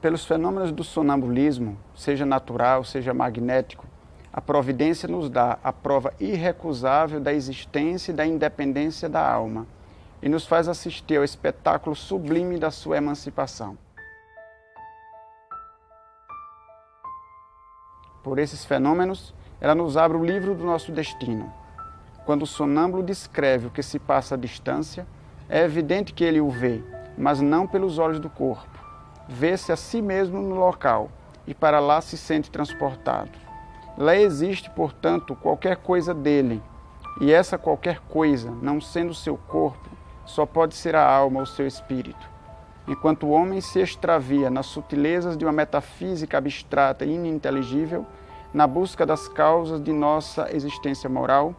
Pelos fenômenos do sonambulismo, seja natural, seja magnético, a providência nos dá a prova irrecusável da existência e da independência da alma e nos faz assistir ao espetáculo sublime da sua emancipação. Por esses fenômenos, ela nos abre o livro do nosso destino. Quando o sonâmbulo descreve o que se passa à distância, é evidente que ele o vê, mas não pelos olhos do corpo. Vê-se a si mesmo no local e para lá se sente transportado. Lá existe, portanto, qualquer coisa dele, e essa qualquer coisa, não sendo seu corpo, só pode ser a alma ou seu espírito. Enquanto o homem se extravia nas sutilezas de uma metafísica abstrata e ininteligível, na busca das causas de nossa existência moral,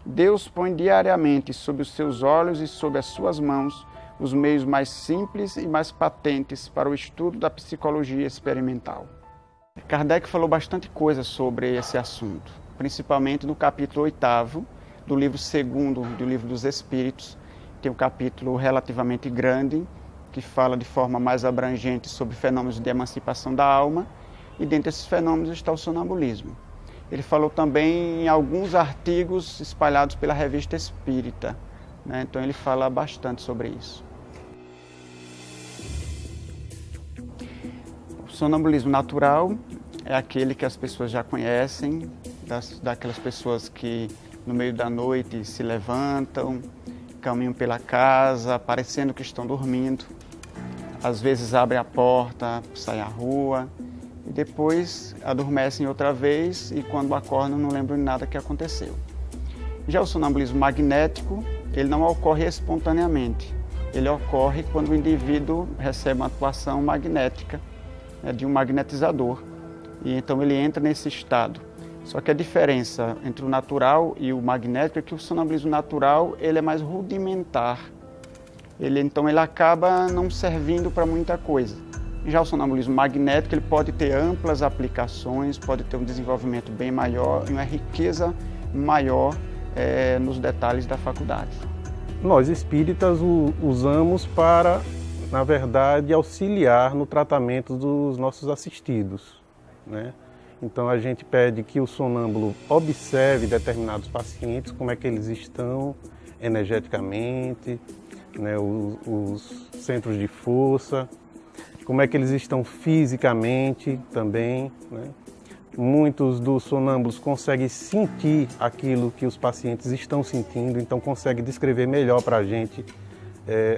Deus põe diariamente sob os seus olhos e sob as suas mãos os meios mais simples e mais patentes para o estudo da psicologia experimental. Kardec falou bastante coisa sobre esse assunto, principalmente no capítulo 8º do livro 2º do Livro dos Espíritos. Tem um capítulo relativamente grande, que fala de forma mais abrangente sobre fenômenos de emancipação da alma, e dentre esses fenômenos está o sonambulismo. Ele falou também em alguns artigos espalhados pela Revista Espírita, né? Então ele fala bastante sobre isso. O sonambulismo natural é aquele que as pessoas já conhecem, daquelas pessoas que no meio da noite se levantam, caminham pela casa, parecendo que estão dormindo. Às vezes abrem a porta, saem à rua e depois adormecem outra vez e quando acordam não lembram de nada que aconteceu. Já o sonambulismo magnético, ele não ocorre espontaneamente. Ele ocorre quando o indivíduo recebe uma atuação magnética, né, de um magnetizador, e então ele entra nesse estado. Só que a diferença entre o natural e o magnético é que o sonambulismo natural ele é mais rudimentar. Então ele acaba não servindo para muita coisa. Já o sonambulismo magnético ele pode ter amplas aplicações, pode ter um desenvolvimento bem maior e uma riqueza maior nos detalhes da faculdade. Nós espíritas usamos para, na verdade, auxiliar no tratamento dos nossos assistidos, né? Então a gente pede que o sonâmbulo observe determinados pacientes, como é que eles estão energeticamente, né, os centros de força, como é que eles estão fisicamente também, né? Muitos dos sonâmbulos conseguem sentir aquilo que os pacientes estão sentindo, então conseguem descrever melhor para a gente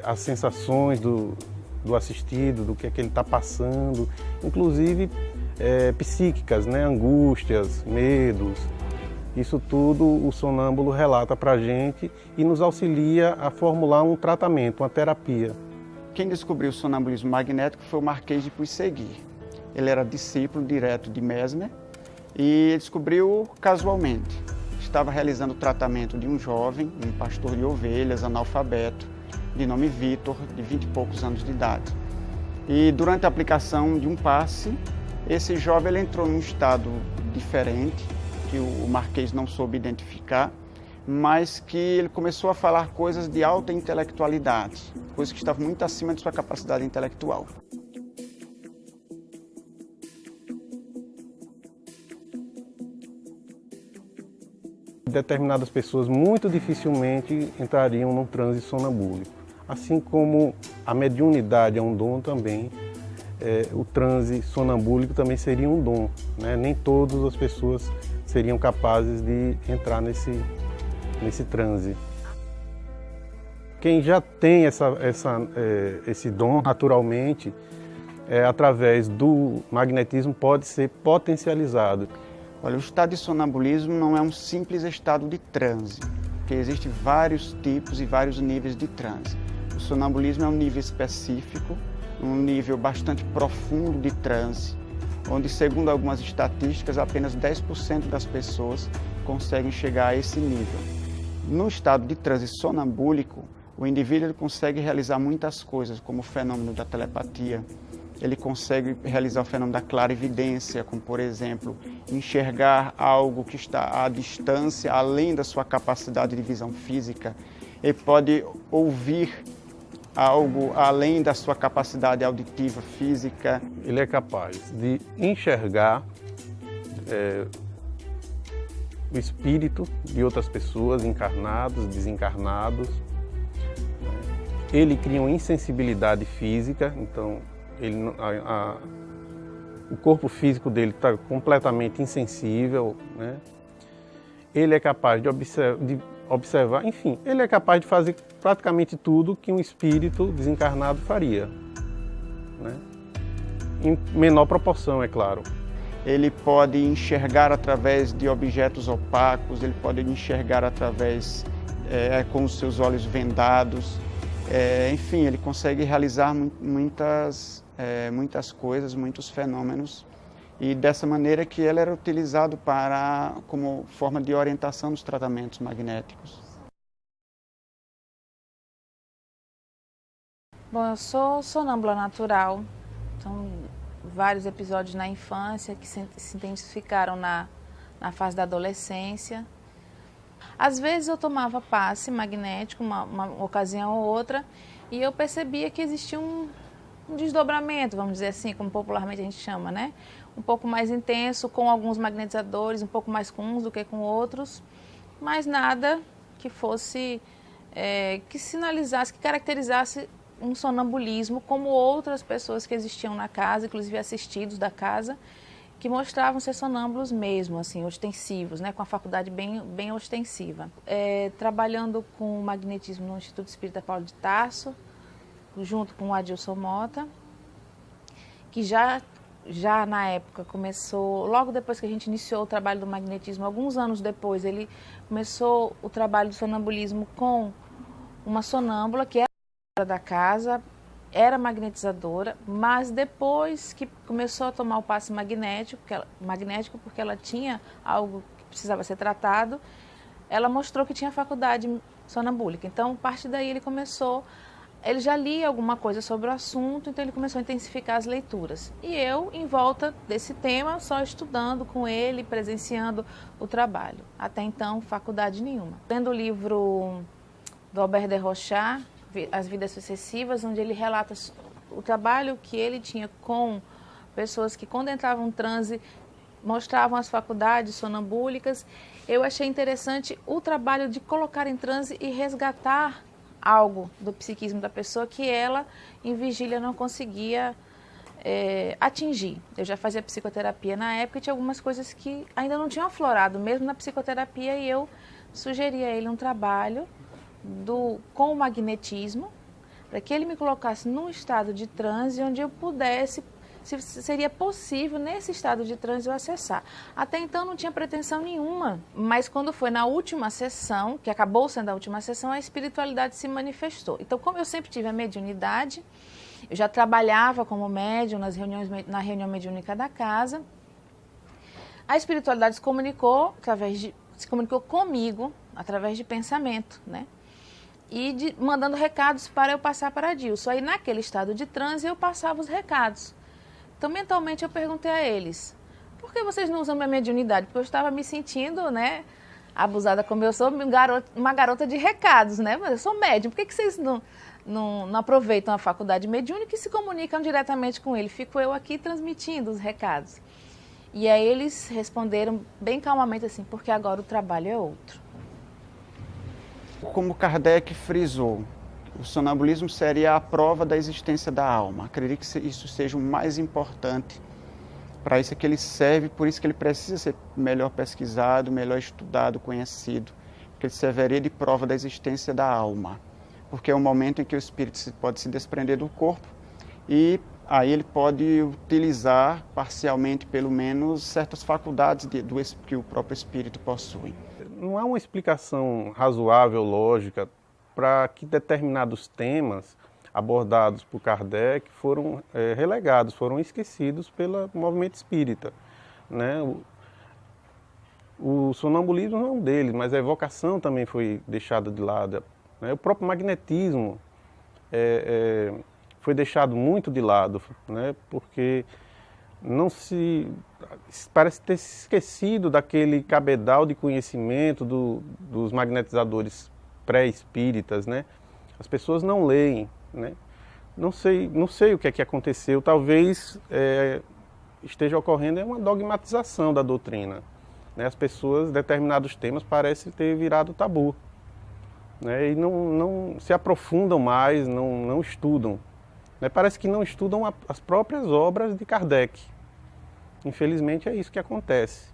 as sensações do assistido, do que é que ele está passando, inclusive psíquicas, né? Angústias, medos. Isso tudo o sonâmbulo relata para a gente e nos auxilia a formular um tratamento, uma terapia. Quem descobriu o sonambulismo magnético foi o Marquês de Puységur. Ele era discípulo direto de Mesmer e descobriu casualmente. Estava realizando o tratamento de um jovem, um pastor de ovelhas, analfabeto, de nome Vitor, de 20 e poucos anos de idade. E durante a aplicação de um passe, esse jovem ele entrou num estado diferente, que o Marquês não soube identificar, mas que ele começou a falar coisas de alta intelectualidade, coisas que estavam muito acima de sua capacidade intelectual. Determinadas pessoas muito dificilmente entrariam num transe sonambúlico. Assim como a mediunidade é um dom também, o transe sonambúlico também seria um dom, né? Nem todas as pessoas seriam capazes de entrar nesse transe. Quem já tem esse dom naturalmente, através do magnetismo, pode ser potencializado. Olha, o estado de sonambulismo não é um simples estado de transe, porque existem vários tipos e vários níveis de transe. O sonambulismo é um nível específico, um nível bastante profundo de transe, onde, segundo algumas estatísticas, apenas 10% das pessoas conseguem chegar a esse nível. No estado de transe sonambúlico, o indivíduo ele consegue realizar muitas coisas, como o fenômeno da telepatia. Ele consegue realizar o fenômeno da clarividência, como, por exemplo, enxergar algo que está à distância, além da sua capacidade de visão física. Ele pode ouvir algo além da sua capacidade auditiva, física? Ele é capaz de enxergar o espírito de outras pessoas, encarnados, desencarnados. Ele cria uma insensibilidade física, então o corpo físico dele está completamente insensível, né? Ele é capaz de observar, enfim, ele é capaz de fazer praticamente tudo que um espírito desencarnado faria, né? Em menor proporção, é claro. Ele pode enxergar através de objetos opacos, ele pode enxergar através com os seus olhos vendados. Enfim, ele consegue realizar muitas coisas, muitos fenômenos, e dessa maneira que ele era utilizado como forma de orientação dos tratamentos magnéticos. Bom, eu sou sonâmbula natural, então vários episódios na infância que se intensificaram na fase da adolescência. Às vezes eu tomava passe magnético, uma ocasião ou outra, e eu percebia que existia um desdobramento, vamos dizer assim, como popularmente a gente chama, né? Um pouco mais intenso, com alguns magnetizadores, um pouco mais com uns do que com outros, mas nada que fosse, que sinalizasse, que caracterizasse um sonambulismo como outras pessoas que existiam na casa, inclusive assistidos da casa, que mostravam ser sonâmbulos mesmo, assim, ostensivos, né, com a faculdade bem ostensiva. Trabalhando com magnetismo no Instituto Espírita Paulo de Tarso, junto com o Adilson Mota, que já na época começou, logo depois que a gente iniciou o trabalho do magnetismo, alguns anos depois, ele começou o trabalho do sonambulismo com uma sonâmbula que era da casa, era magnetizadora, mas depois que começou a tomar o passe magnético porque ela tinha algo que precisava ser tratado, ela mostrou que tinha faculdade sonambúlica. Então, a partir daí ele já lia alguma coisa sobre o assunto, então ele começou a intensificar as leituras. E eu, em volta desse tema, só estudando com ele, presenciando o trabalho. Até então, faculdade nenhuma. Lendo o livro do Albert de Rochat, As Vidas Sucessivas, onde ele relata o trabalho que ele tinha com pessoas que, quando entravam em transe, mostravam as faculdades sonambúlicas. Eu achei interessante o trabalho de colocar em transe e resgatar algo do psiquismo da pessoa que ela, em vigília, não conseguia atingir. Eu já fazia psicoterapia na época e tinha algumas coisas que ainda não tinham aflorado, mesmo na psicoterapia, e eu sugeri a ele um trabalho com o magnetismo, para que ele me colocasse num estado de transe onde eu pudesse, se seria possível nesse estado de transe eu acessar. Até então não tinha pretensão nenhuma, mas quando foi na última sessão, que acabou sendo a última sessão, a espiritualidade se manifestou. Então, como eu sempre tive a mediunidade, eu já trabalhava como médium na reunião mediúnica da casa, a espiritualidade se comunicou comigo através de pensamento, né? E mandando recados para eu passar para Adilson. Aí, naquele estado de transe, eu passava os recados. Então, mentalmente, eu perguntei a eles, por que vocês não usam minha mediunidade? Porque eu estava me sentindo, né, abusada como eu sou, uma garota de recados, né? Mas eu sou médium, por que vocês não aproveitam a faculdade mediúnica e se comunicam diretamente com ele? Fico eu aqui transmitindo os recados. E aí eles responderam bem calmamente assim, porque agora o trabalho é outro. Como Kardec frisou, o sonambulismo seria a prova da existência da alma. Acredito que isso seja o mais importante. Para isso é que ele serve, por isso que ele precisa ser melhor pesquisado, melhor estudado, conhecido. Porque ele serviria de prova da existência da alma. Porque é o momento em que o espírito pode se desprender do corpo e aí ele pode utilizar parcialmente, pelo menos, certas faculdades que o próprio espírito possui. Não há uma explicação razoável, lógica, para que determinados temas abordados por Kardec foram relegados, foram esquecidos pelo movimento espírita, né? O sonambulismo não é um deles, mas a evocação também foi deixada de lado, né? O próprio magnetismo foi deixado muito de lado, né? Porque parece ter se esquecido daquele cabedal de conhecimento dos magnetizadores pré-espíritas, né? As pessoas não leem, né? Não sei o que é que aconteceu, talvez esteja ocorrendo uma dogmatização da doutrina, né? As pessoas, determinados temas, parecem ter virado tabu, né? E não se aprofundam mais, não estudam, né? Parece que não estudam as próprias obras de Kardec. Infelizmente é isso que acontece,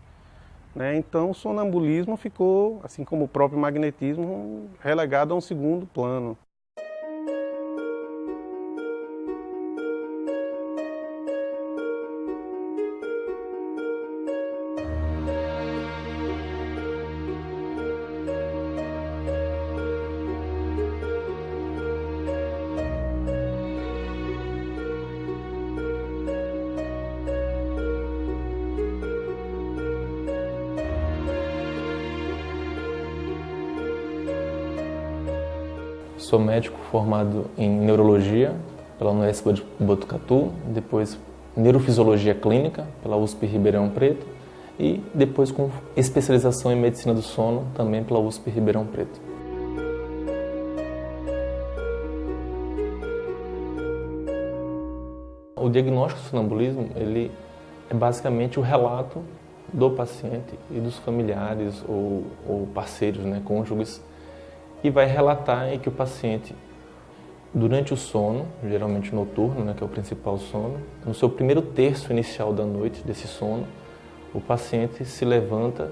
né? Então o sonambulismo ficou, assim como o próprio magnetismo, relegado a um segundo plano. Sou médico formado em neurologia pela Unesp de Botucatu, depois neurofisiologia clínica pela USP Ribeirão Preto e depois com especialização em medicina do sono também pela USP Ribeirão Preto. O diagnóstico do sonambulismo, ele é basicamente o relato do paciente e dos familiares ou parceiros, né, cônjuges, e vai relatar em que o paciente, durante o sono, geralmente noturno, né, que é o principal sono, no seu primeiro terço inicial da noite desse sono, o paciente se levanta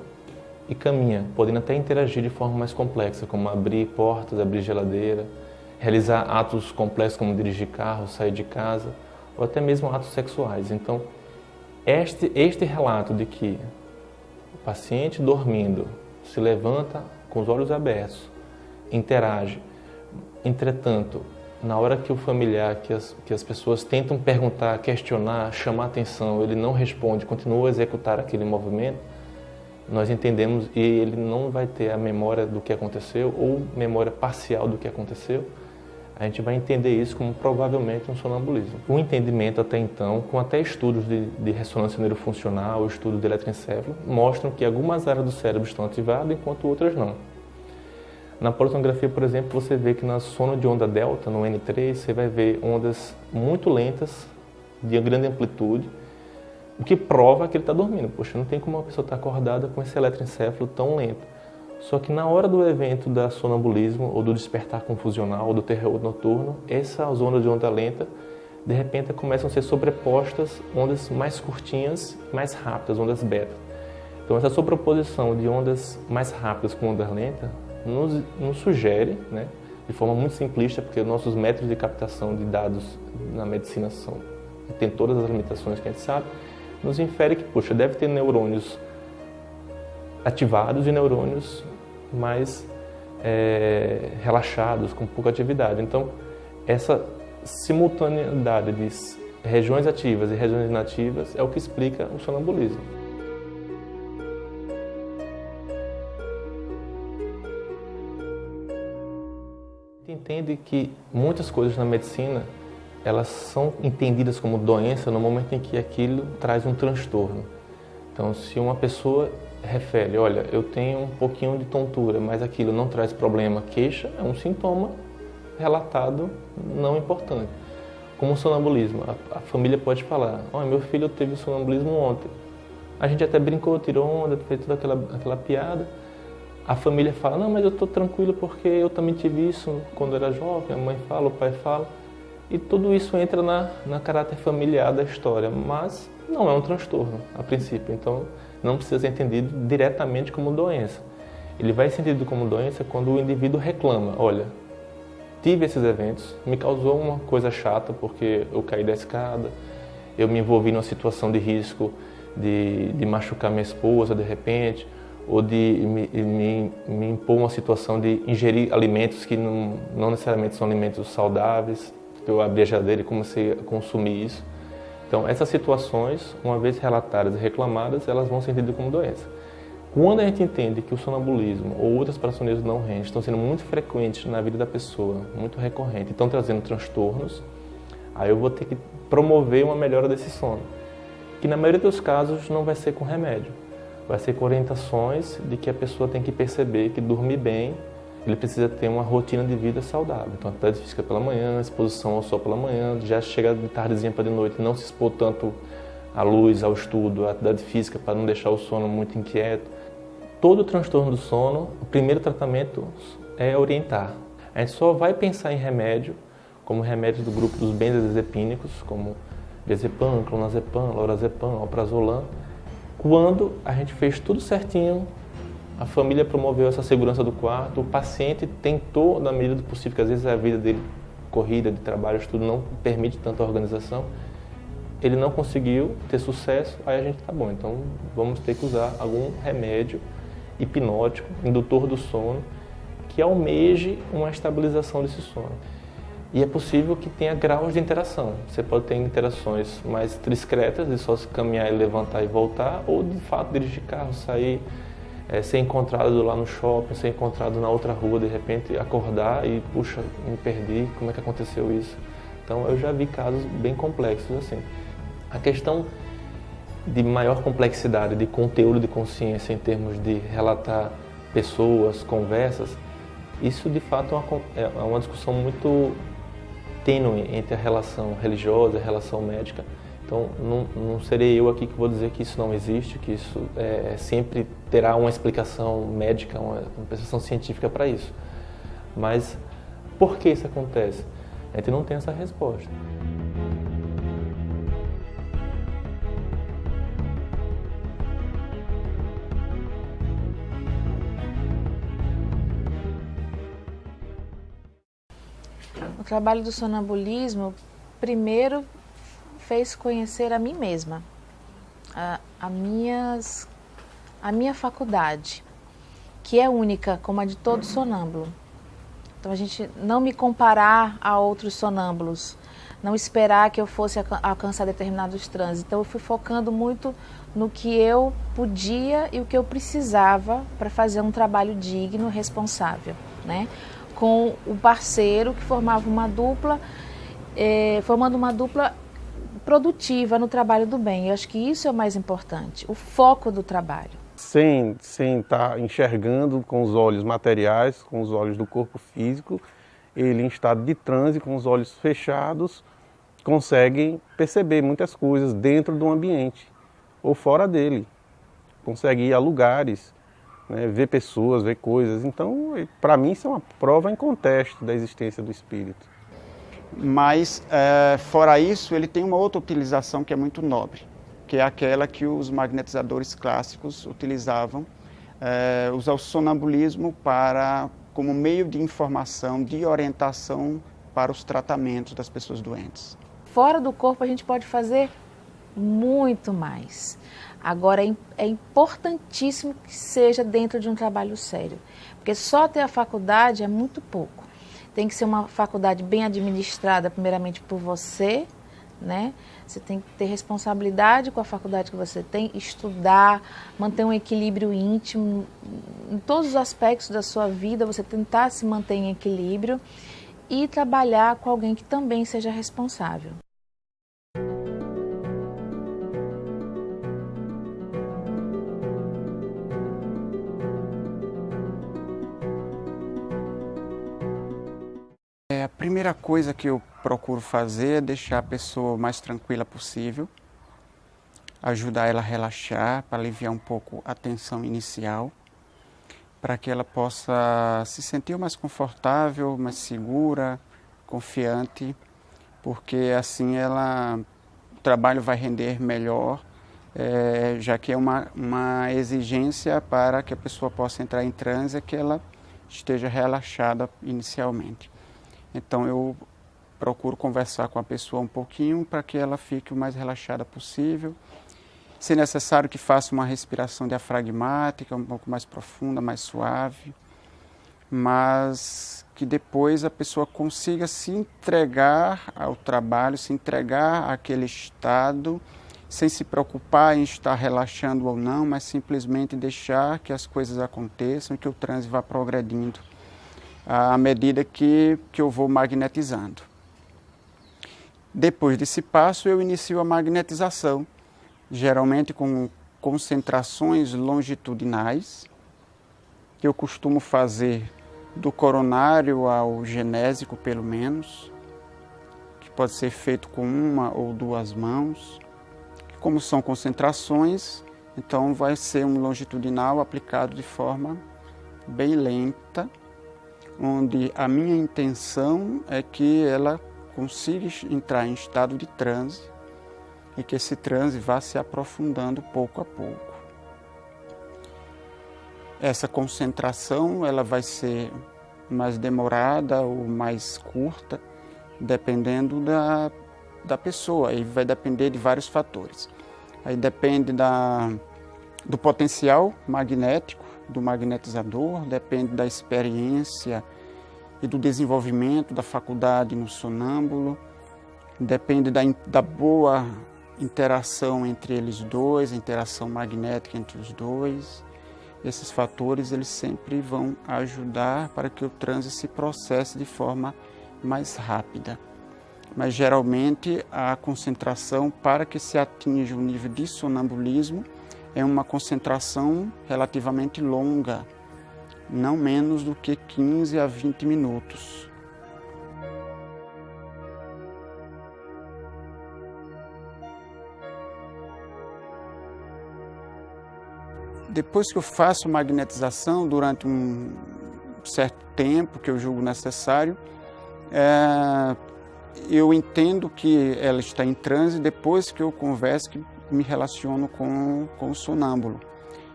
e caminha, podendo até interagir de forma mais complexa, como abrir portas, abrir geladeira, realizar atos complexos como dirigir carro, sair de casa, ou até mesmo atos sexuais. Então, este relato de que o paciente dormindo se levanta com os olhos abertos, interage. Entretanto, na hora que o familiar, que as pessoas tentam perguntar, questionar, chamar atenção, ele não responde, continua a executar aquele movimento, nós entendemos e ele não vai ter a memória do que aconteceu ou memória parcial do que aconteceu. A gente vai entender isso como provavelmente um sonambulismo. O entendimento até então, com até estudos de ressonância neurofuncional, estudos de eletroencefalo, mostram que algumas áreas do cérebro estão ativadas enquanto outras não. Na polissonografia, por exemplo, você vê que na sono de onda delta, no N3, você vai ver ondas muito lentas, de grande amplitude, o que prova que ele está dormindo. Poxa, não tem como uma pessoa estar acordada com esse eletroencefalo tão lento. Só que na hora do evento da sonambulismo, ou do despertar confusional, ou do terror noturno, essas ondas de onda lenta, de repente começam a ser sobrepostas ondas mais curtinhas, mais rápidas, ondas beta. Então essa sobreposição de ondas mais rápidas com onda lenta nos sugere, né, de forma muito simplista, porque nossos métodos de captação de dados na medicina tem todas as limitações que a gente sabe, nos infere que, poxa, deve ter neurônios ativados e neurônios mais relaxados, com pouca atividade. Então, essa simultaneidade de regiões ativas e regiões inativas é o que explica o sonambulismo. Entende que muitas coisas na medicina elas são entendidas como doença no momento em que aquilo traz um transtorno. Então, se uma pessoa refere, olha, eu tenho um pouquinho de tontura, mas aquilo não traz problema, queixa, é um sintoma relatado não importante. Como o sonambulismo, a família pode falar, olha, meu filho teve sonambulismo ontem. A gente até brincou, tirou onda, fez toda aquela piada. A família fala, não, mas eu estou tranquilo porque eu também tive isso quando era jovem, a mãe fala, o pai fala. E tudo isso entra na caráter familiar da história, mas não é um transtorno, a princípio. Então, não precisa ser entendido diretamente como doença. Ele vai ser entendido como doença quando o indivíduo reclama, olha, tive esses eventos, me causou uma coisa chata porque eu caí da escada, eu me envolvi numa situação de risco de machucar minha esposa de repente, ou de me impor uma situação de ingerir alimentos que não necessariamente são alimentos saudáveis. Eu abri a geladeira e comecei a consumir isso. Então, essas situações, uma vez relatadas e reclamadas, elas vão ser entendidas como doença. Quando a gente entende que o sonambulismo ou outras parassonias não REM estão sendo muito frequentes na vida da pessoa, muito recorrentes, estão trazendo transtornos, aí eu vou ter que promover uma melhora desse sono, que na maioria dos casos não vai ser com remédio. Vai ser com orientações de que a pessoa tem que perceber que dormir bem ele precisa ter uma rotina de vida saudável. Então, atividade física pela manhã, exposição ao sol pela manhã, já chega de tardezinha para de noite, não se expor tanto à luz, ao estudo, à atividade física, para não deixar o sono muito inquieto. Todo transtorno do sono, o primeiro tratamento é orientar. A gente só vai pensar em remédio, como remédios do grupo dos benzodiazepínicos, como diazepam, clonazepam, lorazepam, alprazolam, quando a gente fez tudo certinho, a família promoveu essa segurança do quarto, o paciente tentou, na medida do possível, que às vezes a vida dele, corrida de trabalho, estudo, não permite tanta organização, ele não conseguiu ter sucesso, aí a gente, tá bom, então vamos ter que usar algum remédio hipnótico, indutor do sono, que almeje uma estabilização desse sono. E é possível que tenha graus de interação. Você pode ter interações mais discretas, de só se caminhar e levantar e voltar, ou de fato dirigir carro, sair, ser encontrado lá no shopping, ser encontrado na outra rua, de repente acordar e, puxa, me perdi, como é que aconteceu isso? Então eu já vi casos bem complexos assim. A questão de maior complexidade, de conteúdo de consciência em termos de relatar pessoas, conversas, isso de fato é uma discussão muito tênue entre a relação religiosa e a relação médica. Então não serei eu aqui que vou dizer que isso não existe, que isso sempre terá uma explicação médica, uma explicação científica para isso. Mas por que isso acontece? A gente não tem essa resposta. O trabalho do sonambulismo, primeiro, fez conhecer a mim mesma, a minha faculdade, que é única, como a de todo sonâmbulo. Então, a gente não me comparar a outros sonâmbulos, não esperar que eu fosse alcançar determinados transes. Então, eu fui focando muito no que eu podia e o que eu precisava para fazer um trabalho digno, responsável, né? Com o parceiro que formava uma dupla, formando uma dupla produtiva no trabalho do bem. Eu acho que isso é o mais importante, o foco do trabalho. Sem estar enxergando com os olhos materiais, com os olhos do corpo físico, ele em estado de transe, com os olhos fechados, consegue perceber muitas coisas dentro do ambiente ou fora dele. Consegue ir a lugares, né, ver pessoas, ver coisas. Então, para mim, isso é uma prova inconteste da existência do espírito. Mas, fora isso, ele tem uma outra utilização que é muito nobre, que é aquela que os magnetizadores clássicos utilizavam, usar o sonambulismo como meio de informação, de orientação para os tratamentos das pessoas doentes. Fora do corpo, a gente pode fazer muito mais. Agora, é importantíssimo que seja dentro de um trabalho sério, porque só ter a faculdade é muito pouco. Tem que ser uma faculdade bem administrada, primeiramente por você, né? Você tem que ter responsabilidade com a faculdade que você tem, estudar, manter um equilíbrio íntimo, em todos os aspectos da sua vida, você tentar se manter em equilíbrio e trabalhar com alguém que também seja responsável. A primeira coisa que eu procuro fazer é deixar a pessoa o mais tranquila possível, ajudar ela a relaxar, para aliviar um pouco a tensão inicial, para que ela possa se sentir mais confortável, mais segura, confiante, porque assim o trabalho vai render melhor, já que é uma exigência para que a pessoa possa entrar em transe, que ela esteja relaxada inicialmente. Então eu procuro conversar com a pessoa um pouquinho para que ela fique o mais relaxada possível. Se necessário que faça uma respiração diafragmática, um pouco mais profunda, mais suave, mas que depois a pessoa consiga se entregar ao trabalho, se entregar àquele estado, sem se preocupar em estar relaxando ou não, mas simplesmente deixar que as coisas aconteçam e que o transe vá progredindo à medida que eu vou magnetizando. Depois desse passo, eu inicio a magnetização, geralmente com concentrações longitudinais, que eu costumo fazer do coronário ao genésico, pelo menos, que pode ser feito com uma ou duas mãos. Como são concentrações, então vai ser um longitudinal aplicado de forma bem lenta, onde a minha intenção é que ela consiga entrar em estado de transe e que esse transe vá se aprofundando pouco a pouco. Essa concentração ela vai ser mais demorada ou mais curta, dependendo da pessoa, e vai depender de vários fatores. Aí depende do potencial magnético do magnetizador, depende da experiência e do desenvolvimento da faculdade no sonâmbulo, depende da boa interação entre eles dois, a interação magnética entre os dois. Esses fatores eles sempre vão ajudar para que o transe se processe de forma mais rápida. Mas geralmente a concentração para que se atinja o nível de sonambulismo é uma concentração relativamente longa, não menos do que 15 a 20 minutos. Depois que eu faço magnetização durante um certo tempo que eu julgo necessário, eu entendo que ela está em transe depois que eu converso, que me relaciono com o sonâmbulo.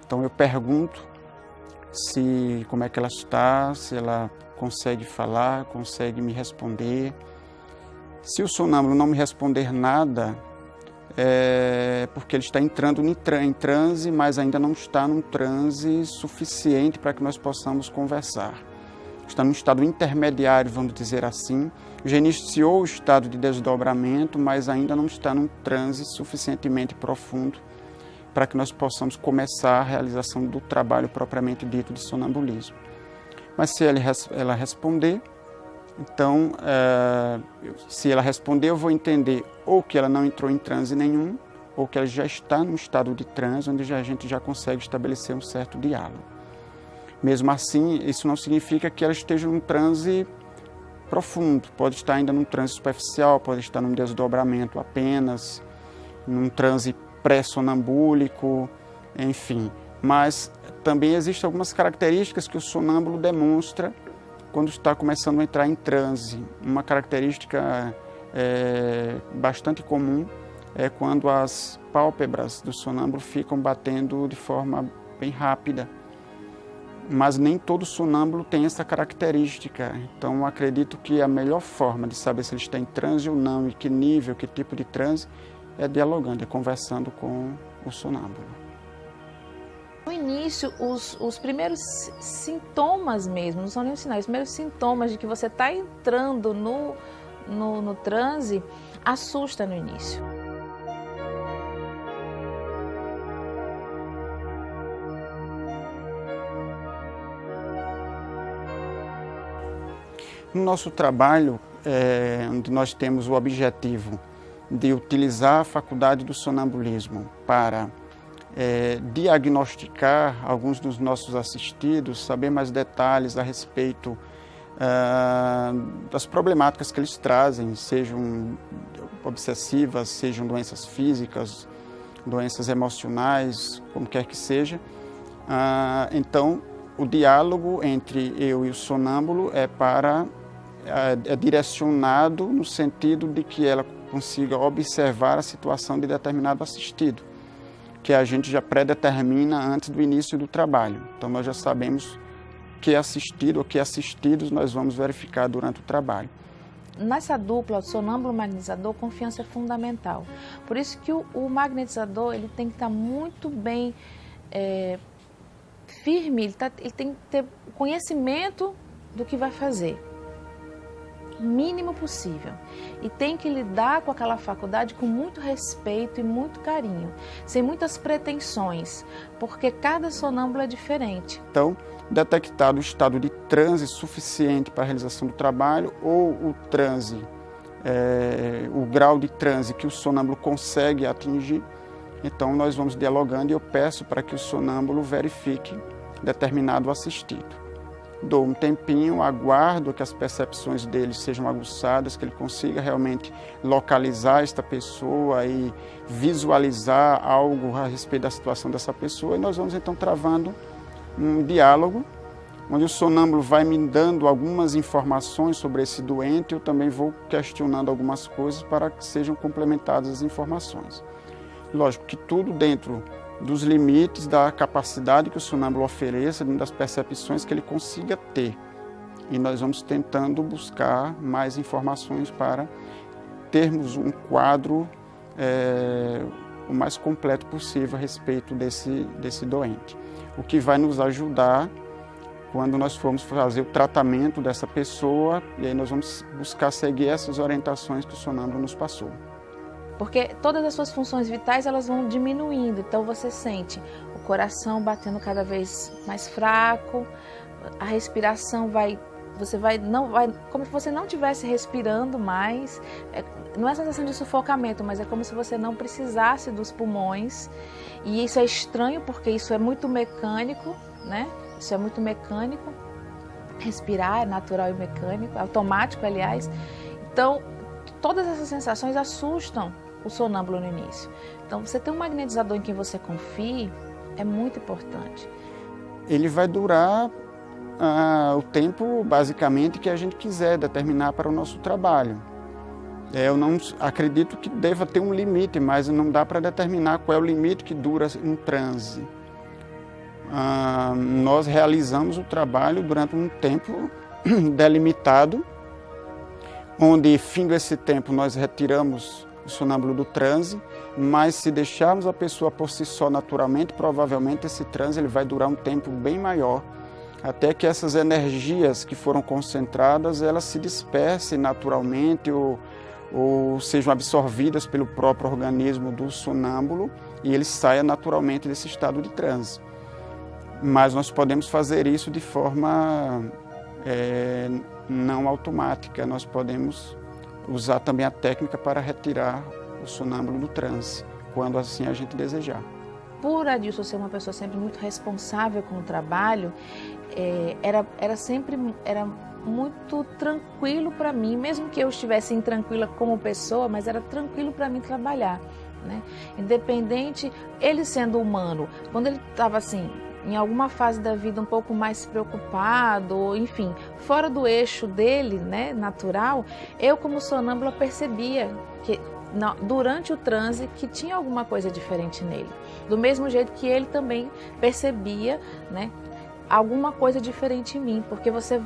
Então eu pergunto como é que ela está, se ela consegue falar, consegue me responder. Se o sonâmbulo não me responder nada, é porque ele está entrando em transe, mas ainda não está num transe suficiente para que nós possamos conversar. Está num estado intermediário, vamos dizer assim. Já iniciou o estado de desdobramento, mas ainda não está num transe suficientemente profundo para que nós possamos começar a realização do trabalho propriamente dito de sonambulismo. Mas se ela responder, então, se ela responder, eu vou entender ou que ela não entrou em transe nenhum, ou que ela já está num estado de transe, onde a gente já consegue estabelecer um certo diálogo. Mesmo assim, isso não significa que ela esteja num transe profundo. Pode estar ainda num transe superficial, pode estar num desdobramento apenas, num transe pré-sonambúlico, enfim. Mas também existem algumas características que o sonâmbulo demonstra quando está começando a entrar em transe. Uma característica bastante comum é quando as pálpebras do sonâmbulo ficam batendo de forma bem rápida. Mas nem todo sonâmbulo tem essa característica. Então, acredito que a melhor forma de saber se ele está em transe ou não, e que nível, que tipo de transe, é dialogando, é conversando com o sonâmbulo. No início, os primeiros sintomas mesmo, não são nem os sinais, os primeiros sintomas de que você está entrando no transe, assusta no início. No nosso trabalho, onde nós temos o objetivo de utilizar a faculdade do sonambulismo para diagnosticar alguns dos nossos assistidos, saber mais detalhes a respeito das problemáticas que eles trazem, sejam obsessivas, sejam doenças físicas, doenças emocionais, como quer que seja. Então, o diálogo entre eu e o sonâmbulo é direcionado no sentido de que ela consiga observar a situação de determinado assistido, que a gente já predetermina antes do início do trabalho. Então, nós já sabemos que assistido ou que assistidos nós vamos verificar durante o trabalho. Nessa dupla, o sonâmbulo-magnetizador, confiança é fundamental. Por isso que o magnetizador ele tem que estar muito bem firme, ele tem que ter conhecimento do que vai fazer, mínimo possível, e tem que lidar com aquela faculdade com muito respeito e muito carinho, sem muitas pretensões, porque cada sonâmbulo é diferente. Então, detectado o estado de transe suficiente para a realização do trabalho ou o transe, o grau de transe que o sonâmbulo consegue atingir, então nós vamos dialogando e eu peço para que o sonâmbulo verifique determinado assistido. dou um tempinho, aguardo que as percepções dele sejam aguçadas, que ele consiga realmente localizar esta pessoa e visualizar algo a respeito da situação dessa pessoa, e nós vamos então travando um diálogo, onde o sonâmbulo vai me dando algumas informações sobre esse doente, eu também vou questionando algumas coisas para que sejam complementadas as informações. Lógico que tudo dentro dos limites da capacidade que o sonâmbulo ofereça, das percepções que ele consiga ter. E nós vamos tentando buscar mais informações para termos um quadro o mais completo possível a respeito desse doente. O que vai nos ajudar quando nós formos fazer o tratamento dessa pessoa, e aí nós vamos buscar seguir essas orientações que o sonâmbulo nos passou. Porque todas as suas funções vitais elas vão diminuindo, então você sente o coração batendo cada vez mais fraco, a respiração como se você não estivesse respirando mais, não é sensação de sufocamento, mas é como se você não precisasse dos pulmões, e isso é estranho porque isso é muito mecânico, né? Isso é muito mecânico, respirar é natural e mecânico, automático, aliás. Então, todas essas sensações assustam o sonâmbulo no início. Então, você ter um magnetizador em quem você confie é muito importante. Ele vai durar o tempo, basicamente, que a gente quiser determinar para o nosso trabalho. Eu não acredito que deva ter um limite, mas não dá para determinar qual é o limite que dura um transe. Nós realizamos o trabalho durante um tempo delimitado, onde, findo esse tempo, nós retiramos o sonâmbulo do transe, mas se deixarmos a pessoa por si só naturalmente, provavelmente esse transe ele vai durar um tempo bem maior, até que essas energias que foram concentradas, elas se dispersem naturalmente ou sejam absorvidas pelo próprio organismo do sonâmbulo e ele saia naturalmente desse estado de transe. Mas nós podemos fazer isso de forma não automática, nós podemos usar também a técnica para retirar o sonâmbulo do transe, quando assim a gente desejar. Por Adilson ser uma pessoa sempre muito responsável com o trabalho, era muito tranquilo para mim, mesmo que eu estivesse intranquila como pessoa, mas era tranquilo para mim trabalhar, né? Independente, ele sendo humano, quando ele estava assim, em alguma fase da vida um pouco mais preocupado, ou enfim, fora do eixo dele, né, natural, eu como sonâmbula percebia que durante o transe que tinha alguma coisa diferente nele. Do mesmo jeito que ele também percebia, né, alguma coisa diferente em mim, porque você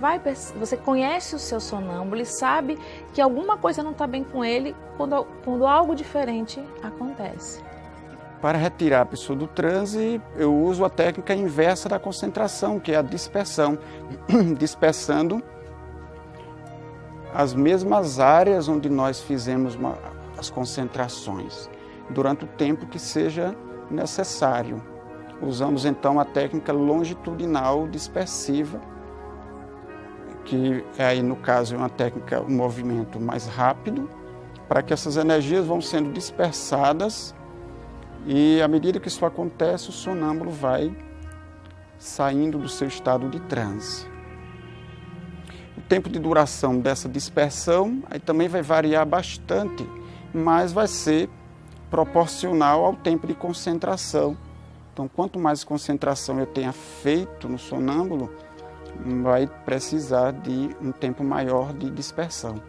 conhece o seu sonâmbulo e sabe que alguma coisa não está bem com ele quando algo diferente acontece. Para retirar a pessoa do transe, eu uso a técnica inversa da concentração, que é a dispersão, dispersando as mesmas áreas onde nós fizemos as concentrações, durante o tempo que seja necessário. Usamos então a técnica longitudinal dispersiva, que aí no caso é uma técnica, um movimento mais rápido, para que essas energias vão sendo dispersadas. E à medida que isso acontece, o sonâmbulo vai saindo do seu estado de transe. O tempo de duração dessa dispersão aí também vai variar bastante, mas vai ser proporcional ao tempo de concentração. Então, quanto mais concentração eu tenha feito no sonâmbulo, vai precisar de um tempo maior de dispersão.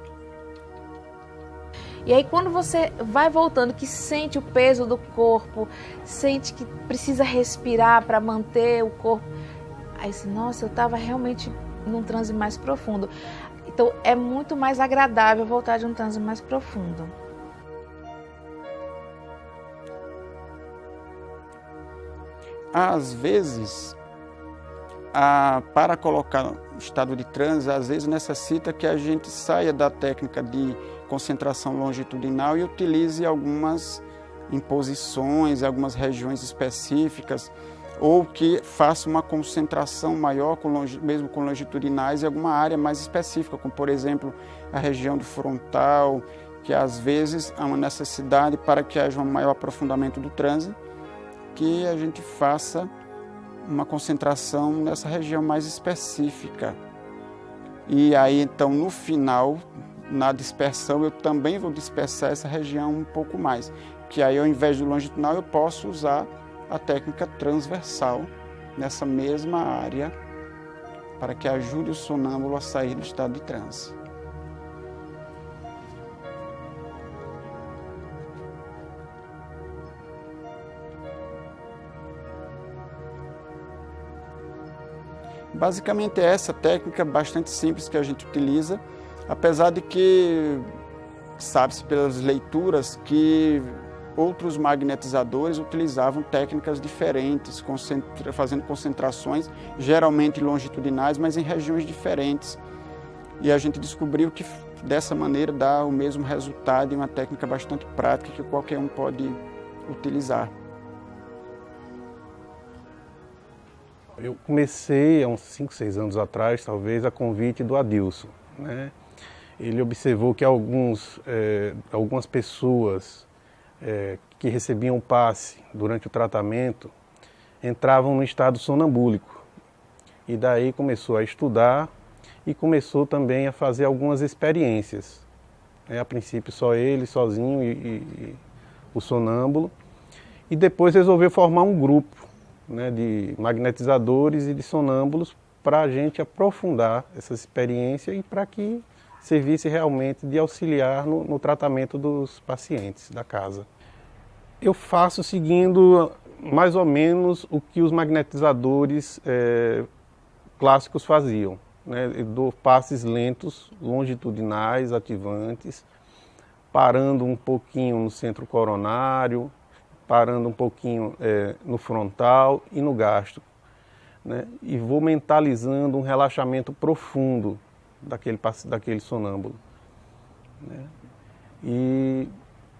E aí quando você vai voltando, que sente o peso do corpo, sente que precisa respirar para manter o corpo, aí assim, nossa, eu estava realmente num transe mais profundo. Então é muito mais agradável voltar de um transe mais profundo. Às vezes, para colocar o estado de transe, às vezes necessita que a gente saia da técnica de concentração longitudinal e utilize algumas imposições, algumas regiões específicas, ou que faça uma concentração maior, mesmo com longitudinais, em alguma área mais específica, como por exemplo a região do frontal, que às vezes há uma necessidade para que haja um maior aprofundamento do transe, que a gente faça uma concentração nessa região mais específica. E aí, então, no final, na dispersão, eu também vou dispersar essa região um pouco mais. Que aí, ao invés do longitudinal, eu posso usar a técnica transversal nessa mesma área para que ajude o sonâmbulo a sair do estado de transe. Basicamente é essa técnica bastante simples que a gente utiliza, apesar de que sabe-se pelas leituras que outros magnetizadores utilizavam técnicas diferentes, fazendo concentrações geralmente longitudinais, mas em regiões diferentes. E a gente descobriu que dessa maneira dá o mesmo resultado e uma técnica bastante prática que qualquer um pode utilizar. Eu comecei há uns 5, 6 anos atrás, talvez, a convite do Adilson, né? Ele observou que algumas pessoas que recebiam passe durante o tratamento entravam no estado sonambúlico. E daí começou a estudar e começou também a fazer algumas experiências. A princípio só ele, sozinho, e o sonâmbulo. E depois resolveu formar um grupo, né, de magnetizadores e de sonâmbulos para a gente aprofundar essa experiência e para que servisse realmente de auxiliar no tratamento dos pacientes da casa. Eu faço seguindo mais ou menos o que os magnetizadores clássicos faziam, né? Eu dou passes lentos, longitudinais, ativantes, parando um pouquinho no centro coronário, parando um pouquinho no frontal e no gástrico, né? E vou mentalizando um relaxamento profundo daquele sonâmbulo, né?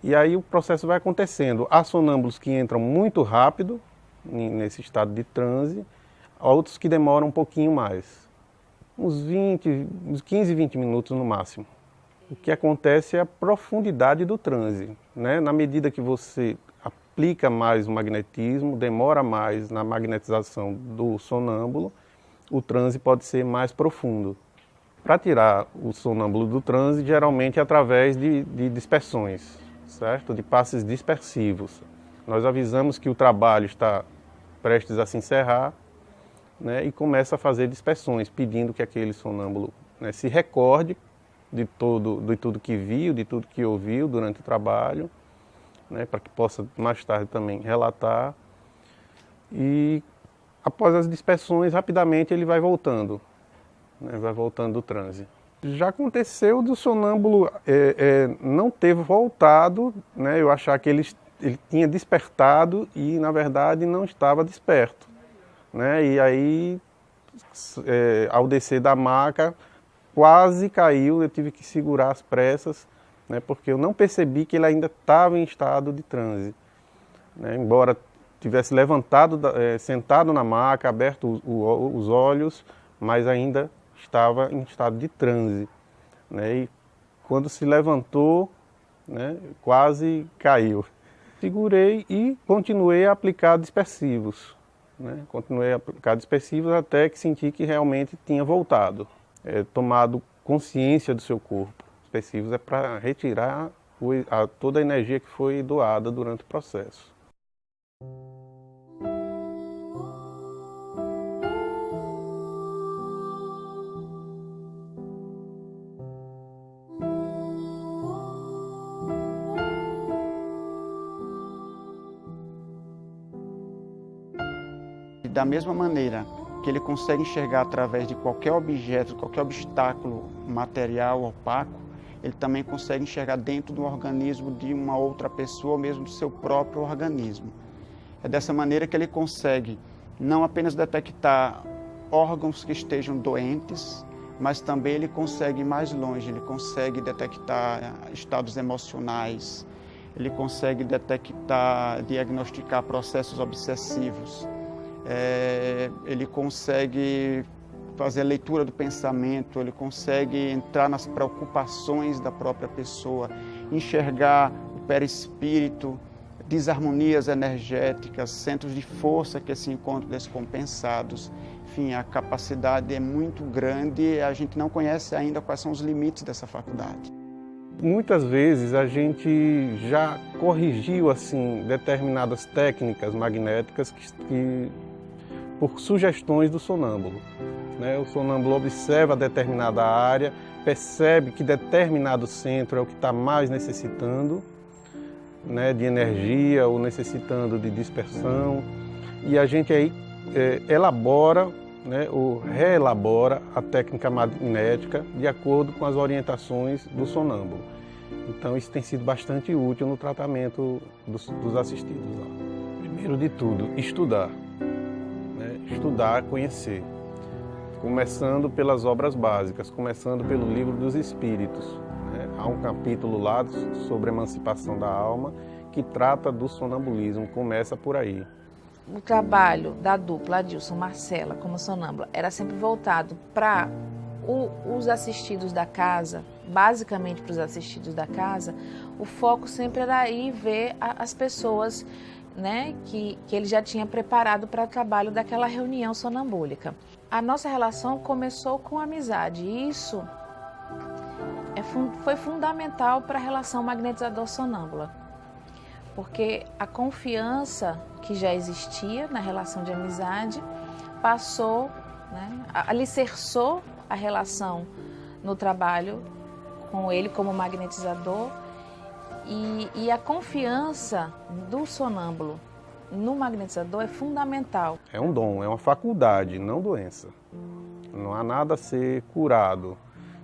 E aí o processo vai acontecendo. Há sonâmbulos que entram muito rápido nesse estado de transe, outros que demoram um pouquinho mais, uns 15, 20 minutos no máximo. O que acontece é a profundidade do transe, né? Na medida que você aplica mais o magnetismo, demora mais na magnetização do sonâmbulo, o transe pode ser mais profundo. Para tirar o sonâmbulo do transe, geralmente é através de dispersões, certo? De passes dispersivos. Nós avisamos que o trabalho está prestes a se encerrar, né, e começa a fazer dispersões, pedindo que aquele sonâmbulo, né, se recorde de tudo que viu, de tudo que ouviu durante o trabalho, né, para que possa mais tarde também relatar. E após as dispersões, rapidamente ele vai voltando, né, vai voltando do transe. Já aconteceu do sonâmbulo não ter voltado, né, eu achar que ele tinha despertado e, na verdade, não estava desperto, né, e aí, ao descer da maca, quase caiu, eu tive que segurar as pressas, né, porque eu não percebi que ele ainda estava em estado de transe, né, embora tivesse levantado, sentado na maca, aberto os olhos, mas ainda estava em estado de transe, né, e quando se levantou, né, quase caiu. Segurei e continuei a aplicar dispersivos, né, continuei a aplicar dispersivos até que senti que realmente tinha voltado, tomado consciência do seu corpo. Dispersivos é para retirar toda a energia que foi doada durante o processo. Da mesma maneira que ele consegue enxergar através de qualquer objeto, qualquer obstáculo material opaco, ele também consegue enxergar dentro do organismo de uma outra pessoa, ou mesmo do seu próprio organismo. É dessa maneira que ele consegue não apenas detectar órgãos que estejam doentes, mas também ele consegue ir mais longe, ele consegue detectar estados emocionais, ele consegue detectar, diagnosticar processos obsessivos. Ele consegue fazer a leitura do pensamento, ele consegue entrar nas preocupações da própria pessoa, enxergar o perispírito, desarmonias energéticas, centros de força que se encontram descompensados. Enfim, a capacidade é muito grande e a gente não conhece ainda quais são os limites dessa faculdade. Muitas vezes a gente já corrigiu assim determinadas técnicas magnéticas que por sugestões do sonâmbulo, né? O sonâmbulo observa determinada área, percebe que determinado centro é o que está mais necessitando, né, de energia ou necessitando de dispersão, e a gente aí elabora, né, ou reelabora a técnica magnética de acordo com as orientações do sonâmbulo. Então isso tem sido bastante útil no tratamento dos assistidos lá. Primeiro de tudo, estudar, né? Estudar, conhecer. Começando pelas obras básicas, começando pelo Livro dos Espíritos. Né? Há um capítulo lá sobre a emancipação da alma que trata do sonambulismo, começa por aí. O trabalho da dupla Adilson Marcela como sonâmbula era sempre voltado para os assistidos da casa, basicamente para os assistidos da casa. O foco sempre era ir ver as pessoas, né, que ele já tinha preparado para o trabalho daquela reunião sonambúlica. A nossa relação começou com amizade e isso foi fundamental para a relação magnetizador-sonâmbula, porque a confiança que já existia na relação de amizade passou, né, alicerçou a relação no trabalho com ele como magnetizador e a confiança do sonâmbulo no magnetizador é fundamental. É um dom, é uma faculdade, não doença. Não há nada a ser curado,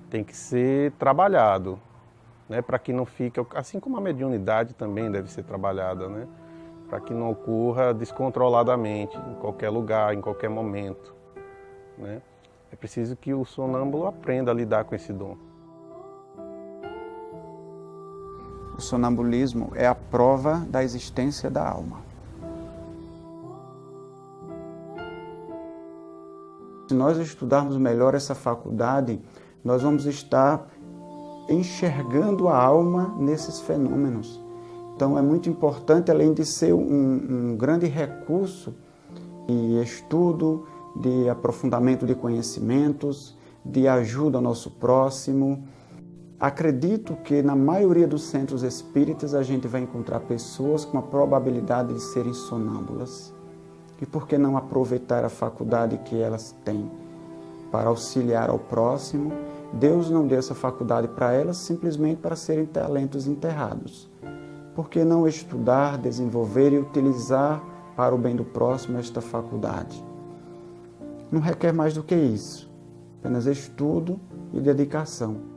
tem que ser trabalhado, né, para que não fique, assim como a mediunidade também deve ser trabalhada, né, para que não ocorra descontroladamente em qualquer lugar, em qualquer momento, né. É preciso que o sonâmbulo aprenda a lidar com esse dom. O sonambulismo é a prova da existência da alma. Se nós estudarmos melhor essa faculdade, nós vamos estar enxergando a alma nesses fenômenos. Então é muito importante, além de ser um grande recurso de estudo, de aprofundamento de conhecimentos, de ajuda ao nosso próximo. Acredito que na maioria dos centros espíritas a gente vai encontrar pessoas com a probabilidade de serem sonâmbulas. E por que não aproveitar a faculdade que elas têm para auxiliar ao próximo? Deus não deu essa faculdade para elas simplesmente para serem talentos enterrados. Por que não estudar, desenvolver e utilizar para o bem do próximo esta faculdade? Não requer mais do que isso, apenas estudo e dedicação.